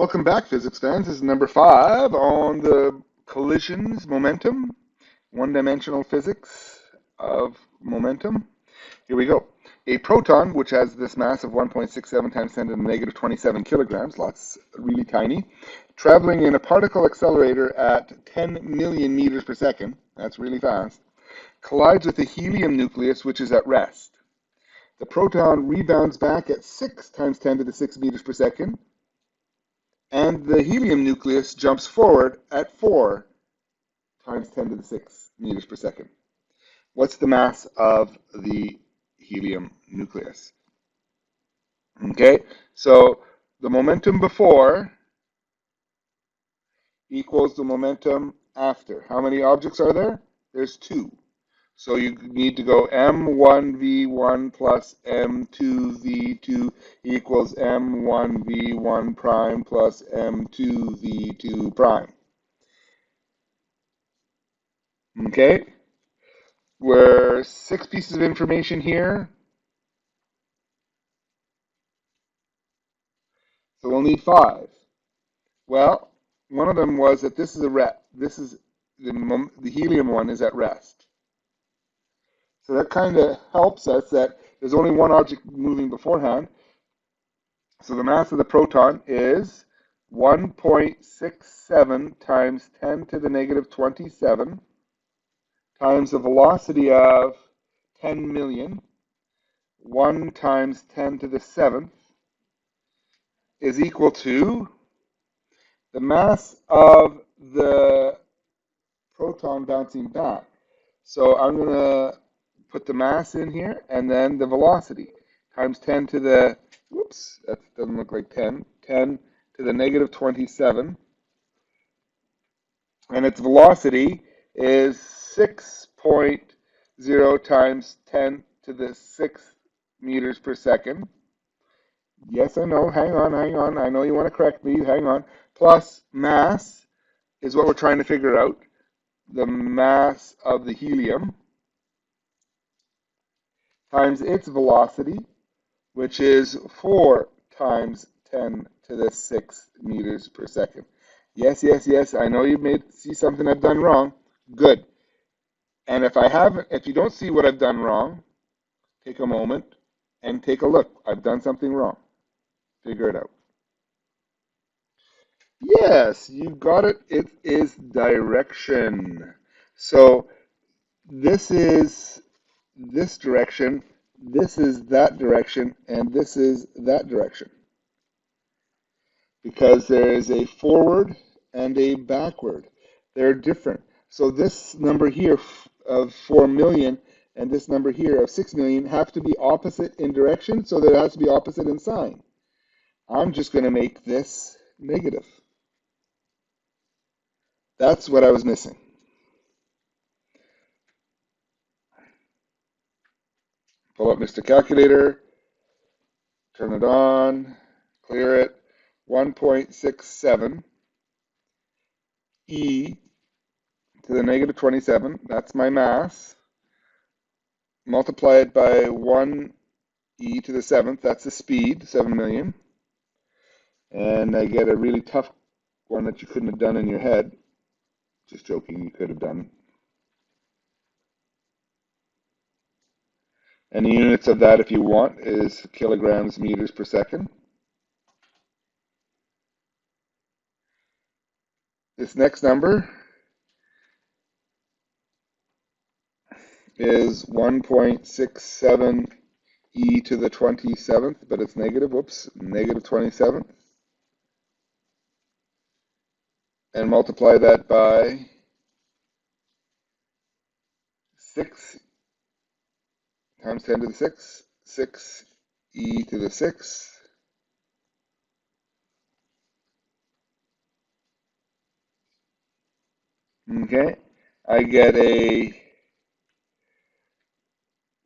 Welcome back, physics fans. This is number 5 on the collisions momentum, one-dimensional physics of momentum. Here we go. A proton, which has this mass of 1.67 times 10 to the negative 27 kilograms, really tiny, traveling in a particle accelerator at 10 million meters per second, that's really fast, collides with a helium nucleus, which is at rest. The proton rebounds back at 6 times 10 to the 6 meters per second, and the helium nucleus jumps forward at 4 times 10 to the 6 meters per second. What's the mass of the helium nucleus? Okay, so the momentum before equals the momentum after. How many objects are there? There's 2. So you need to go m1v1 plus m2v2 equals m1v1 prime plus m2v2 prime. Okay? We're 6 pieces of information here. So we'll need 5. Well, one of them was that this is the helium one is at rest. So that kind of helps us that there's only one object moving beforehand. So the mass of the proton is 1.67 times 10 to the negative 27 times the velocity of 10 million, 1 times 10 to the 7th, is equal to the mass of the proton bouncing back. So I'm going to put the mass in here and then the velocity times 10 to the, whoops, that doesn't look like 10, 10 to the negative 27. And its velocity is 6.0 times 10 to the 6th meters per second. Yes, I know. Hang on. I know you want to correct me. Hang on. Plus mass is what we're trying to figure out. The mass of the helium times its velocity, which is 4 times 10 to the 6th meters per second. Yes. I know you see something I've done wrong. Good. And if you don't see what I've done wrong, take a moment and take a look. I've done something wrong. Figure it out. Yes, you got it. It is direction. So this is this direction, this is that direction, and this is that direction. Because there is a forward and a backward. They're different. So this number here of 4 million and this number here of 6 million have to be opposite in direction, so that it has to be opposite in sign. I'm just going to make this negative. That's what I was missing. Pull up Mr. Calculator, turn it on, clear it. 1.67 e to the negative 27, that's my mass. Multiply it by 1 e to the 7th, that's the speed, 7 million. And I get a really tough one that you couldn't have done in your head. Just joking, you could have done. And the units of that, if you want, is kilograms meters per second. This next number is 1.67 e to the 27th, but it's negative, whoops, negative 27th. And multiply that by 6 times 10 to the 6, 6 e to the 6. Okay, I get a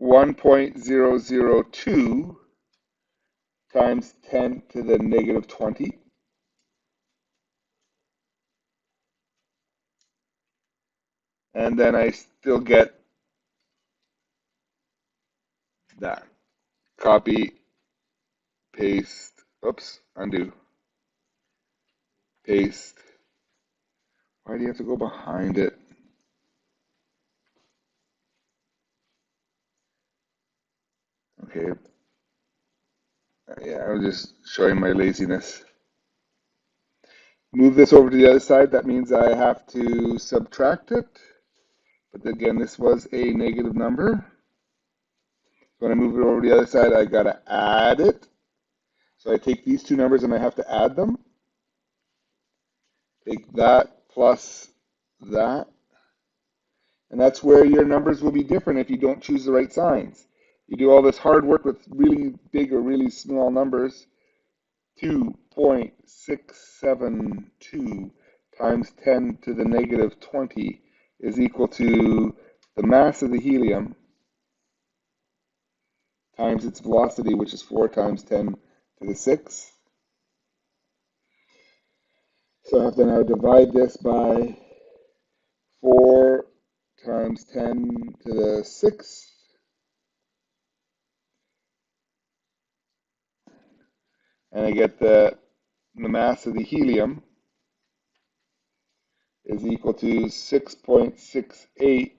1.002 times 10 to the negative 20. And then I still get that. Copy, paste, oops, undo. paste. Why do you have to go behind it? Okay, yeah, I'm just showing my laziness. Move this over to the other side. That means I have to subtract it. But again, this was a negative number. When I move it over to the other side, I gotta add it. So I take these two numbers and I have to add them. Take that plus that. And that's where your numbers will be different if you don't choose the right signs. You do all this hard work with really big or really small numbers. 2.672 times 10 to the negative 20 is equal to the mass of the helium times its velocity, which is 4 times 10 to the 6. So I have to now divide this by 4 times 10 to the 6. And I get that the mass of the helium is equal to 6.68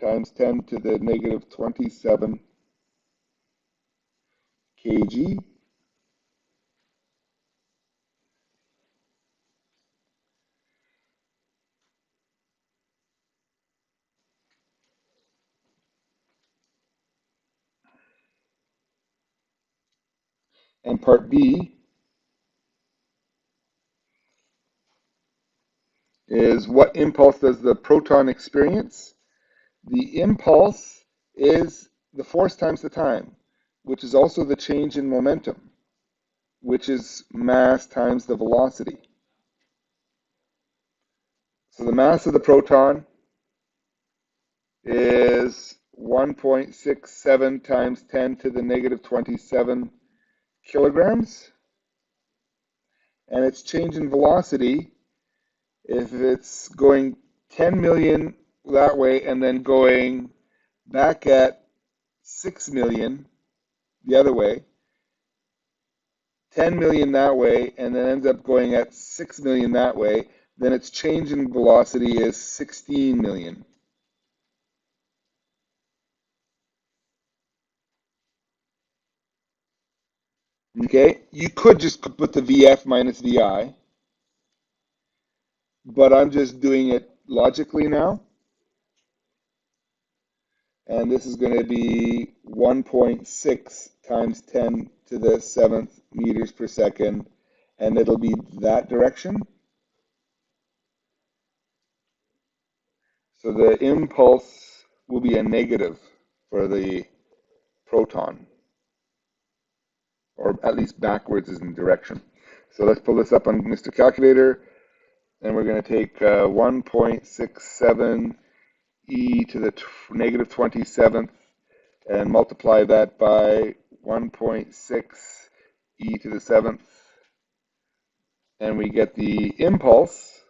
times 10 to the negative 27 kg. And part B is what impulse does the proton experience? The impulse is the force times the time, which is also the change in momentum, which is mass times the velocity. So the mass of the proton is 1.67 times 10 to the negative 27 kilograms. And its change in velocity, if it's going 10 million that way and then going back at 6 million the other way, 10 million that way, and then ends up going at 6 million that way, then its change in velocity is 16 million. Okay, you could just put the VF minus VI, but I'm just doing it logically now. And this is going to be 1.6 times 10 to the 7th meters per second, and it'll be that direction. So the impulse will be a negative for the proton, or at least backwards is in direction. So let's pull this up on Mr. Calculator, and we're going to take 1.67 e to the negative 27th and multiply that by 1.6 e to the 7th, and we get the impulse.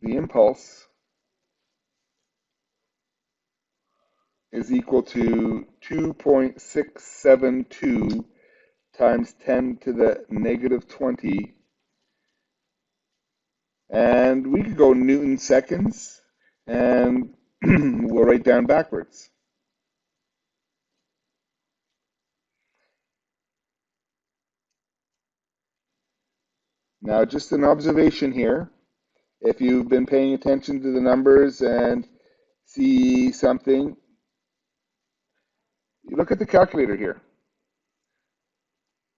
The impulse is equal to 2.672 times 10 to the negative 20. And we could go Newton seconds, and we'll write down backwards. Now, just an observation here. If you've been paying attention to the numbers and see something, you look at the calculator here.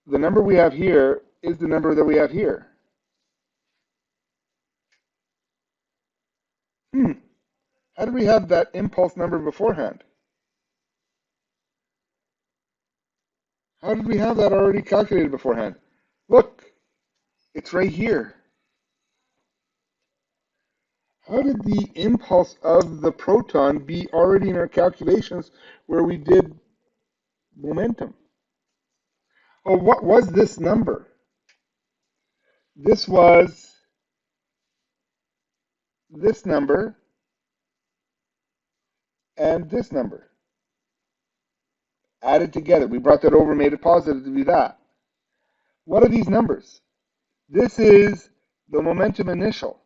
The number we have here is the number that we have here. How did we have that impulse number beforehand? How did we have that already calculated beforehand? Look, it's right here. How did the impulse of the proton be already in our calculations where we did momentum? Oh, what was this number? This was this number and this number. added together. We brought that over, made it positive to be that. What are these numbers? This is the momentum initial.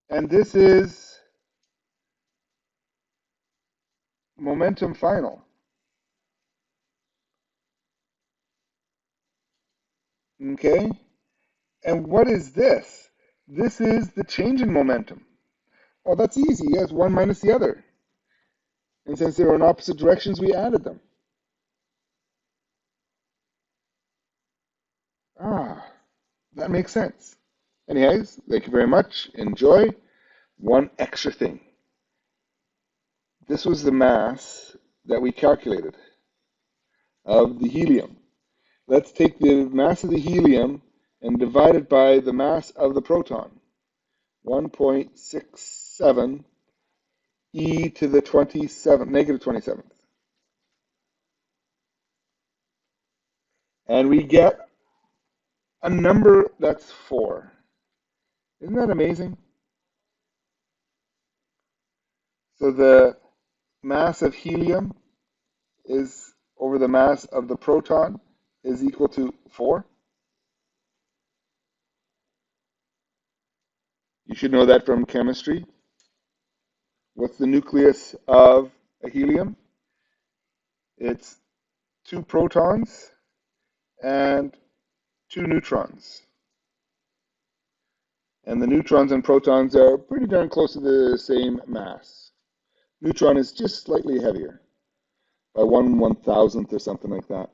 And this is momentum final. Okay? And what is this? This is the change in momentum. Oh, that's easy. Yes, one minus the other. And since they were in opposite directions, we added them. Ah, that makes sense. Anyways, thank you very much. Enjoy. One extra thing. This was the mass that we calculated of the helium. Let's take the mass of the helium and divide it by the mass of the proton. 1.67 e to the negative 27th. And we get a number that's 4. Isn't that amazing? So the mass of helium is over the mass of the proton is equal to 4. You should know that from chemistry. What's the nucleus of a helium? It's 2 protons and 2 neutrons. And the neutrons and protons are pretty darn close to the same mass. Neutron is just slightly heavier, by 1/1000th or something like that.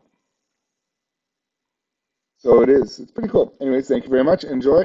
So it is. It's pretty cool. Anyways, thank you very much. Enjoy.